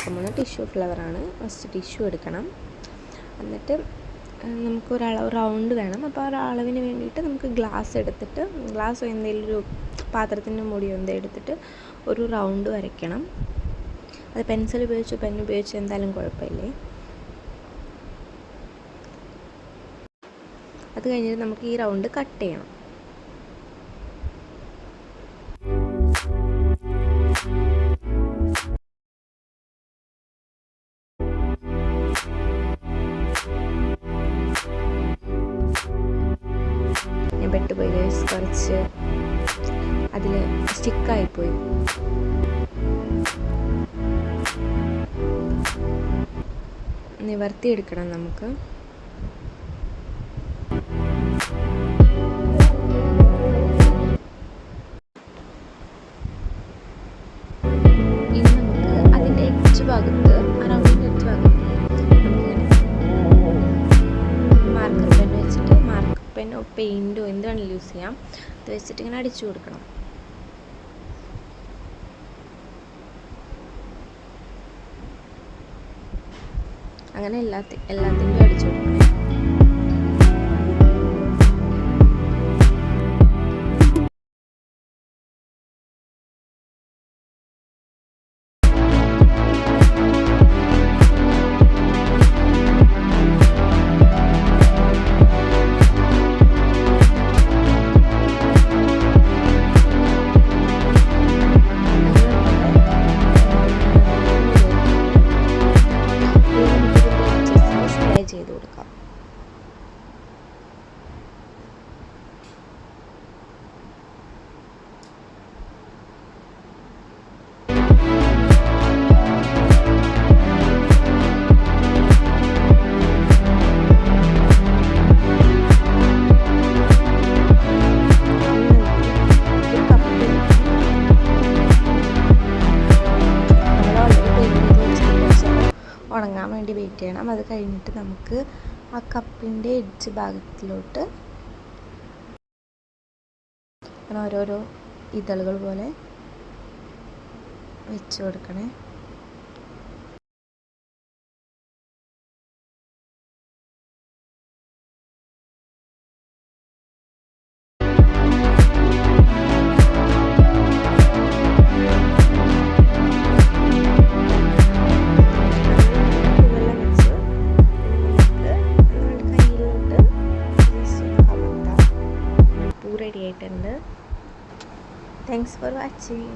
ഉണ്ടാക്കാൻ പോകുന്നത് tissue ഫ്ലവറാണ്. First tissue എടുക്കണം. എന്നിട്ട് നമുക്ക് റൗണ്ട് വേണം. അപ്പോൾ ആ അളവിന് വേണ്ടിയിട്ട് നമുക്ക് ഗ്ലാസ് എടുത്തിട്ട്, ഗ്ലാസ്സോ എന്തെങ്കിലും ഒരു പാത്രത്തിൻ്റെ മൂടിയോ എന്തെങ്കിലും എടുത്തിട്ട് ഒരു റൗണ്ട് വരയ്ക്കണം. അത് പെൻസിൽ ഉപയോഗിച്ചോ പെൻ ഉപയോഗിച്ചോ എന്തായാലും കുഴപ്പമില്ലേ. അത് കഴിഞ്ഞിട്ട് നമുക്ക് ഈ റൗണ്ട് കട്ട് ചെയ്യണം. ഞാൻ പെട്ടുപോയി ഗൈസ്, കുറച്ച് അതിൽ സ്റ്റിക്കായിപ്പോയി. നിവർത്തിയെടുക്കണം നമുക്ക്. ഇനി നമുക്ക് അതിൻ്റെ എഡ്ജ് ഭാഗത്ത്, റൗണ്ടിൻ്റെ എഡ്ജ് ഭാഗത്ത് നമുക്കിങ്ങനെ മാർക്കർ പെൻ വെച്ചിട്ട്, മാർക്കർ പെന്നോ പെയിൻറ്റോ എന്ത് വേണമെങ്കിലും യൂസ് ചെയ്യാം. അത് വെച്ചിട്ട് ഇങ്ങനെ അടിച്ചു കൊടുക്കണം. അങ്ങനെ എല്ലാത്തിൻ്റെയും അടിച്ചു കൊടുക്കണം. ചെയ്ത് കൊടുക്കാം. ഉണങ്ങാൻ വേണ്ടി വെയിറ്റ് ചെയ്യണം. അത് കഴിഞ്ഞിട്ട് നമുക്ക് ആ കപ്പിൻ്റെ എഡ്ജ് ഭാഗത്തിലോട്ട് ഓരോരോ ഇതളുകൾ പോലെ വെച്ച് കൊടുക്കണേ. റെഡി ആയിട്ടുണ്ട്. Thanks for watching.